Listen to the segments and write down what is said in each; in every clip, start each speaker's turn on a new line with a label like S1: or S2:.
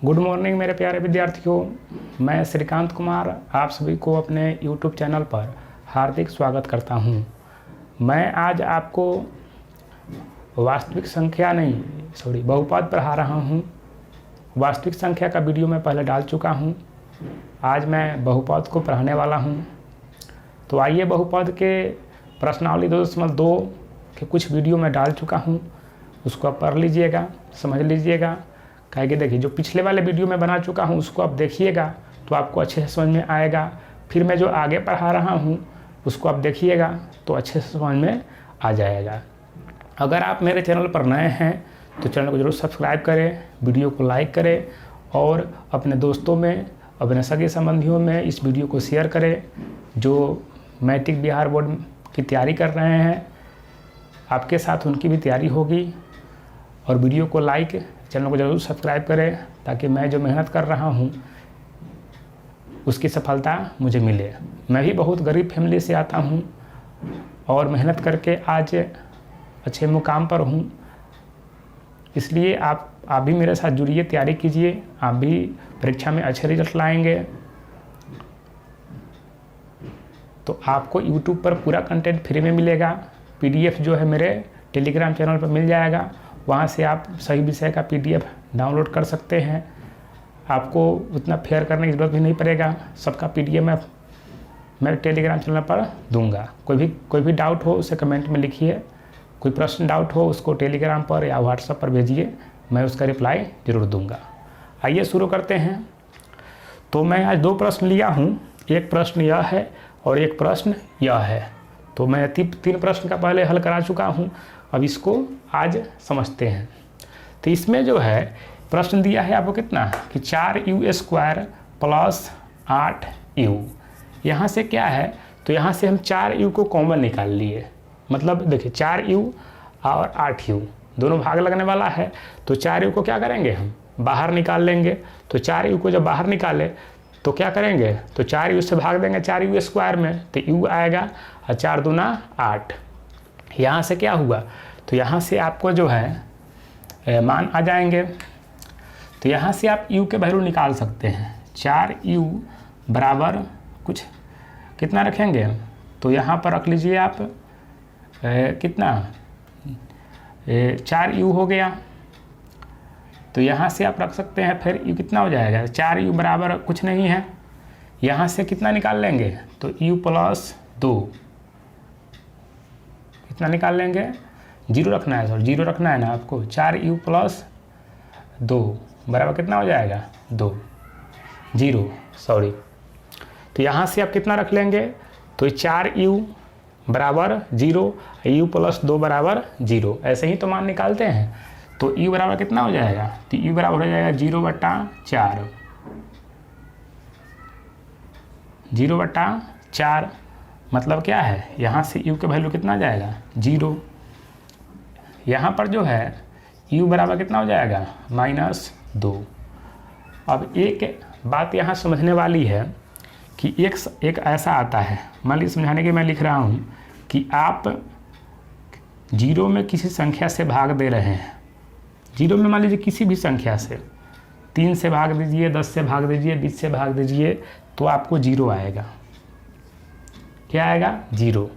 S1: Good morning मेरे प्यारे विद्यार्थियों, मैं श्रीकांत कुमार आप सभी को अपने YouTube चैनल पर हार्दिक स्वागत करता हूं। मैं आज आपको वास्तविक संख्या बहुपद पढ़ा रहा हूं। वास्तविक संख्या का वीडियो मैं पहले डाल चुका हूं। आज मैं बहुपद को पढ़ाने वाला हूं। तो आइए, बहुपद के प्रश्नावली 2.2 के कुछ वीडियो मैं डाल चुका हूं, उसको आप पढ़ लीजिएगा, समझ लीजिएगा। कहे कि देखिए, जो पिछले वाले वीडियो में बना चुका हूं उसको आप देखिएगा तो आपको अच्छे से समझ में आएगा। फिर मैं जो आगे पढ़ा रहा हूं उसको आप देखिएगा तो अच्छे से समझ में आ जाएगा। अगर आप मेरे चैनल पर नए हैं तो चैनल को ज़रूर सब्सक्राइब करें, वीडियो को लाइक करें और अपने दोस्तों में, अपने सगे संबंधियों में इस वीडियो को शेयर करें जो मैट्रिक बिहार बोर्ड की तैयारी कर रहे हैं। आपके साथ उनकी भी तैयारी होगी। और वीडियो को लाइक, चैनल को ज़रूर सब्सक्राइब करें ताकि मैं जो मेहनत कर रहा हूं उसकी सफलता मुझे मिले। मैं भी बहुत गरीब फैमिली से आता हूं और मेहनत करके आज अच्छे मुकाम पर हूं। इसलिए आप भी मेरे साथ जुड़िए, तैयारी कीजिए। आप भी परीक्षा में अच्छे रिजल्ट लाएंगे। तो आपको YouTube पर पूरा कंटेंट फ्री में मिलेगा। PDF जो है मेरे टेलीग्राम चैनल पर मिल जाएगा। वहाँ से आप सही विषय का PDF डाउनलोड कर सकते हैं। आपको उतना फेयर करने की ज़रूरत भी नहीं पड़ेगा। सबका PDF मैं टेलीग्राम चैनल पर दूंगा। कोई भी डाउट हो उसे कमेंट में लिखिए। कोई प्रश्न डाउट हो उसको टेलीग्राम पर या व्हाट्सएप पर भेजिए, मैं उसका रिप्लाई ज़रूर दूंगा। आइए शुरू करते हैं। तो मैं आज 2 प्रश्न लिया हूँ। एक प्रश्न यह है और एक प्रश्न यह है। तो मैं 3 प्रश्न का पहले हल करा चुका हूँ। अब इसको आज समझते हैं। तो इसमें जो है प्रश्न दिया है आपको कितना कि 4u² + 8u। यहाँ से क्या है, तो यहाँ से हम 4u को कॉमन निकाल लिए। मतलब देखिए, 4u और 8u दोनों भाग लगने वाला है। तो 4u को क्या करेंगे, हम बाहर निकाल लेंगे। तो 4u को जब बाहर निकाले तो क्या करेंगे, तो 4u से भाग देंगे 4u² में, तो u आएगा और 4 दूना 8। यहाँ से क्या हुआ, तो यहाँ से आपको जो है मान आ जाएंगे। तो यहाँ से आप u के वैल्यू निकाल सकते हैं। 4u बराबर कितना रखेंगे, तो यहाँ पर रख लीजिए आप कितना 4u हो गया। तो यहाँ से आप रख सकते हैं, फिर u कितना हो जाएगा, 4u बराबर कुछ नहीं है। यहाँ से कितना निकाल लेंगे, तो u + 2 कितना निकाल लेंगे, 0 रखना है, 0 रखना है ना आपको। 4u + 2 बराबर कितना हो जाएगा, 0। तो यहाँ से आप कितना रख लेंगे, तो 4u बराबर 0, u + 2 बराबर 0। ऐसे ही तो मान निकालते हैं। तो u बराबर कितना हो जाएगा, तो u बराबर हो जाएगा 0/4। 0/4 मतलब क्या है, यहाँ से u के वैल्यू कितना जाएगा, 0। यहाँ पर जो है u बराबर कितना हो जाएगा, -2। अब एक बात यहाँ समझने वाली है कि एक ऐसा आता है, मान लीजिए समझाने के मैं लिख रहा हूँ कि आप 0 में किसी संख्या से भाग दे रहे हैं। 0 में मान लीजिए किसी भी संख्या से 3 से भाग दीजिए, 10 से भाग दीजिए, 20 से भाग दीजिए, तो आपको 0 आएगा। क्या आएगा, 0।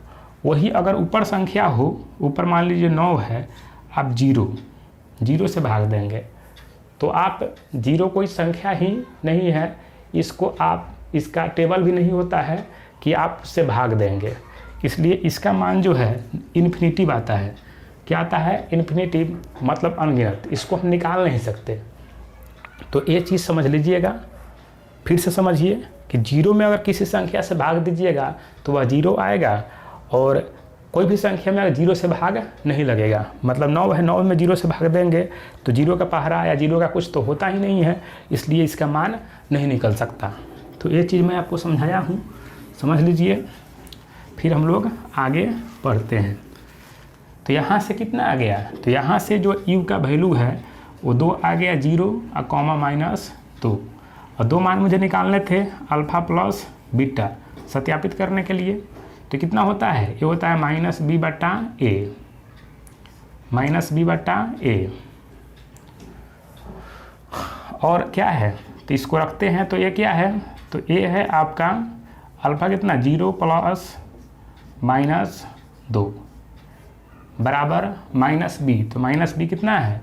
S1: वही अगर ऊपर संख्या हो, ऊपर मान लीजिए 9 है, आप 0 से भाग देंगे तो आप 0 कोई संख्या ही नहीं है। इसका टेबल भी नहीं होता है कि आप उससे भाग देंगे। इसलिए इसका मान जो है इन्फिनिटिव आता है। क्या आता है, इन्फिनिटिव मतलब अनगिनत। इसको हम निकाल नहीं सकते। तो ये चीज़ समझ लीजिएगा। फिर से समझिए कि 0 में अगर किसी संख्या से भाग दीजिएगा तो वह 0 आएगा, और कोई भी संख्या में अगर 0 से भाग नहीं लगेगा। मतलब 9 है, 9 में 0 से भाग देंगे तो 0 का पहरा या 0 का कुछ तो होता ही नहीं है। इसलिए इसका मान नहीं निकल सकता। तो ये चीज़ मैं आपको समझाया हूँ, समझ लीजिए। फिर हम लोग आगे पढ़ते हैं। तो यहाँ से कितना आ गया, तो यहाँ से जो u का वैल्यू है वो 2 आ गया, 0 और कॉमा -2। और 2 मान मुझे निकालने थे, अल्फ़ा + बीटा सत्यापित करने के लिए। तो कितना होता है, ये होता है -b/a। और क्या है, तो इसको रखते हैं तो ये क्या है, तो ये है आपका अल्फ़ा कितना 0 प्लस माइनस 2 बराबर माइनस बी। तो माइनस बी कितना है,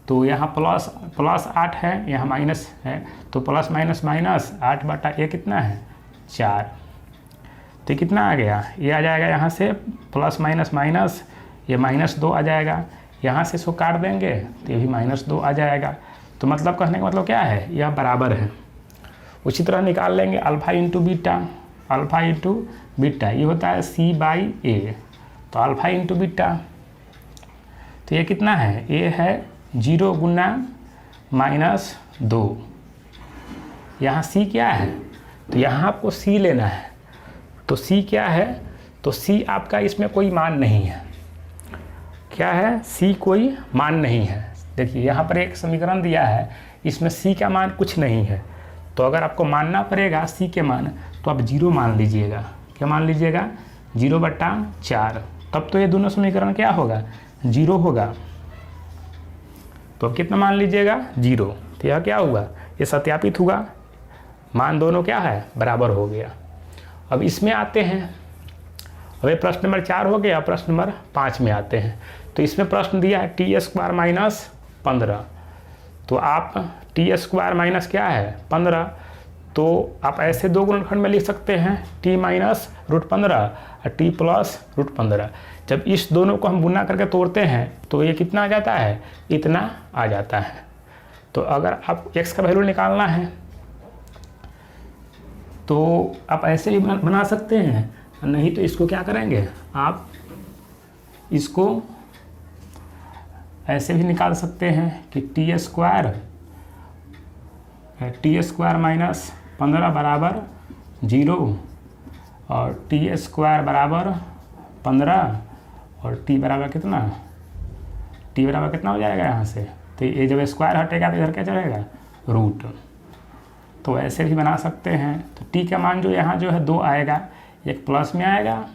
S1: तो यहाँ प्लस 8 है, यहाँ माइनस है, तो प्लस माइनस माइनस 8 बटा ए कितना है 4। तो कितना आ गया, ये आ जाएगा यहाँ से प्लस माइनस माइनस, ये -2 आ जाएगा, यहाँ से इसको काट देंगे तो ये भी -2 आ जाएगा। तो मतलब कहने का मतलब क्या है, यह बराबर है। उसी तरह निकाल लेंगे alpha into beta, alpha into beta ये होता है C/A। तो अल्फ़ा इंटू बीटा तो ये कितना है, ये है 0 गुना -2। यहाँ C क्या है, तो यहाँ आपको C लेना है। तो C क्या है, तो C आपका इसमें कोई मान नहीं है। क्या है, C कोई मान नहीं है। देखिए यहाँ पर एक समीकरण दिया है, इसमें C का मान कुछ नहीं है। तो अगर आपको मानना पड़ेगा C के मान, तो आप 0 मान लीजिएगा। क्या मान लीजिएगा, 0/4। तब तो ये दोनों समीकरण क्या होगा, 0 होगा। तो अब कितना मान लीजिएगा, 0। तो यह क्या हुआ, ये सत्यापित हुआ, मान दोनों क्या है बराबर हो गया। अब इसमें आते हैं, अब ये प्रश्न नंबर 4 हो गया। प्रश्न नंबर 5 में आते हैं। तो इसमें प्रश्न दिया है t² - 15। तो आप t² माइनस क्या है 15, तो आप ऐसे दो गुणनखंड में लिख सकते हैं t माइनस √15 और t प्लस √15। जब इस दोनों को हम गुना करके तोड़ते हैं तो ये कितना आ जाता है, इतना आ जाता है। तो अगर आप x का वैल्यू निकालना है तो आप ऐसे भी बना सकते हैं, नहीं तो इसको क्या करेंगे, आप इसको ऐसे भी निकाल सकते हैं कि t² माइनस 15 बराबर 0 और t² बराबर 15 और t बराबर कितना, t बराबर कितना हो जाएगा यहाँ से, तो ये जब स्क्वायर हटेगा तो इधर क्या चलेगा, रूट। तो ऐसे भी बना सकते हैं। तो t का मान जो यहाँ जो है 2 आएगा, एक प्लस में आएगा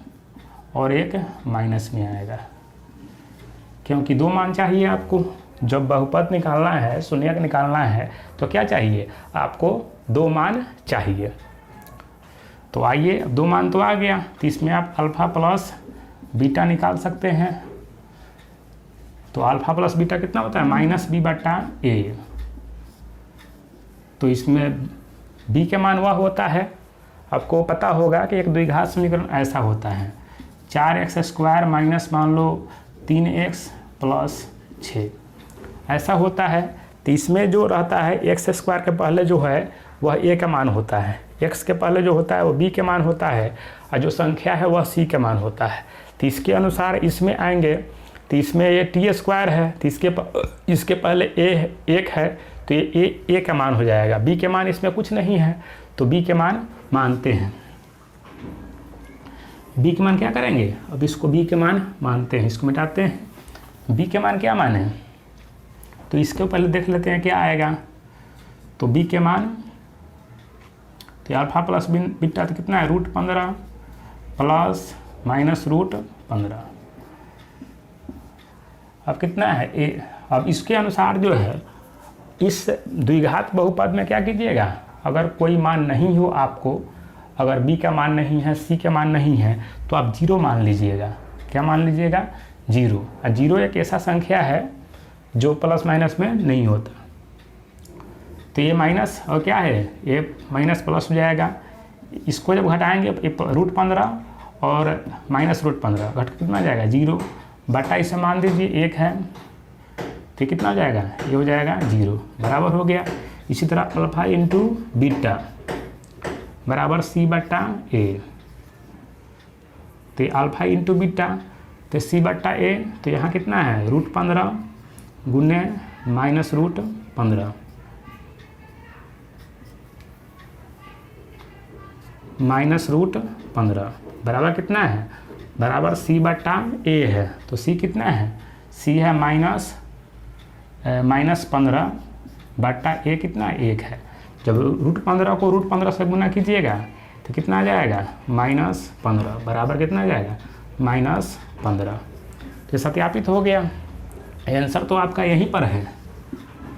S1: और एक माइनस में आएगा, क्योंकि 2 मान चाहिए आपको। जब बहुपद निकालना है, शून्यक निकालना है, तो क्या चाहिए आपको, 2 मान चाहिए। तो आइए, अब 2 मान तो आ गया, तो इसमें आप अल्फ़ा प्लस बीटा निकाल सकते हैं। तो अल्फ़ा प्लस बीटा कितना होता है, -b/a। तो इसमें b के मान वह होता है, आपको पता होगा कि एक द्विघात समीकरण ऐसा होता है, 4x² माइनस मान लो 3x + 6 ऐसा होता है। तो इसमें जो रहता है x² के पहले जो है वह a का मान होता है, x के पहले जो होता है वो b के मान होता है, और जो संख्या है वह c के मान होता है। तो इसके अनुसार इसमें आएंगे, तो इसमें ये t² है, तो इसके पहले a 1 है, तो ये a का मान हो जाएगा। b के मान इसमें कुछ नहीं है, तो b के मान मानते हैं। b के मान क्या करेंगे, अब इसको b के मान मानते हैं, इसको मिटाते हैं। b के मान क्या मान है, तो इसके पहले देख लेते हैं क्या आएगा। तो b के मान, तो अल्फ़ा प्लस बीटा तो कितना है, √15 प्लस माइनस √15। अब कितना है a। अब इसके अनुसार जो है इस द्विघात बहुपद में क्या कीजिएगा, अगर कोई मान नहीं हो आपको, अगर b का मान नहीं है, c का मान नहीं है, तो आप 0 मान लीजिएगा। क्या मान लीजिएगा, 0। और 0 एक ऐसा संख्या है जो प्लस माइनस में नहीं होता। तो ये माइनस और क्या है, ये माइनस प्लस हो जाएगा। इसको जब घटाएंगे √15 और -√15 घट कितना जाएगा, 0 बटा इसे मान दीजिए 1 है, तो कितना हो जाएगा, ये हो जाएगा 0, बराबर हो गया। इसी तरह अल्फ़ा इंटू बीटा बराबर c/a। तो अल्फ़ा इंटू बीटा तो c/a, तो यहाँ कितना है, √15 गुने -√15 -√15 बराबर कितना है, बराबर c/a है। तो c कितना है, c है -15 बटा a कितना 1 है। जब √15 को √15 से गुना कीजिएगा तो कितना आ जाएगा, -15 बराबर कितना आ जाएगा, -15। तो सत्यापित हो गया। आंसर तो आपका यहीं पर है,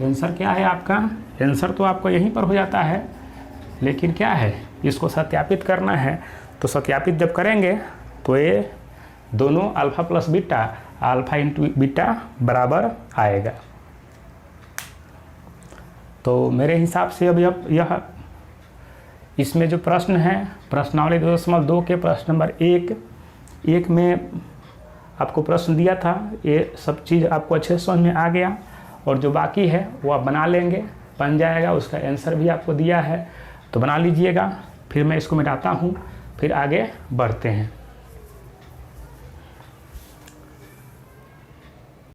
S1: आंसर क्या है आपका? आंसर तो आपको यहीं पर हो जाता है, लेकिन क्या है, इसको सत्यापित करना है। तो सत्यापित जब करेंगे तो ये दोनों alpha plus beta, alpha into beta बराबर आएगा। तो मेरे हिसाब से अभी अब यह इसमें जो प्रश्न है, प्रश्नावली 2.2 के प्रश्न नंबर 1 में आपको प्रश्न दिया था, ये सब चीज़ आपको अच्छे से समझ में आ गया। और जो बाकी है वो आप बना लेंगे, बन जाएगा। उसका आंसर भी आपको दिया है, तो बना लीजिएगा। फिर मैं इसको मिटाता हूँ, फिर आगे बढ़ते हैं।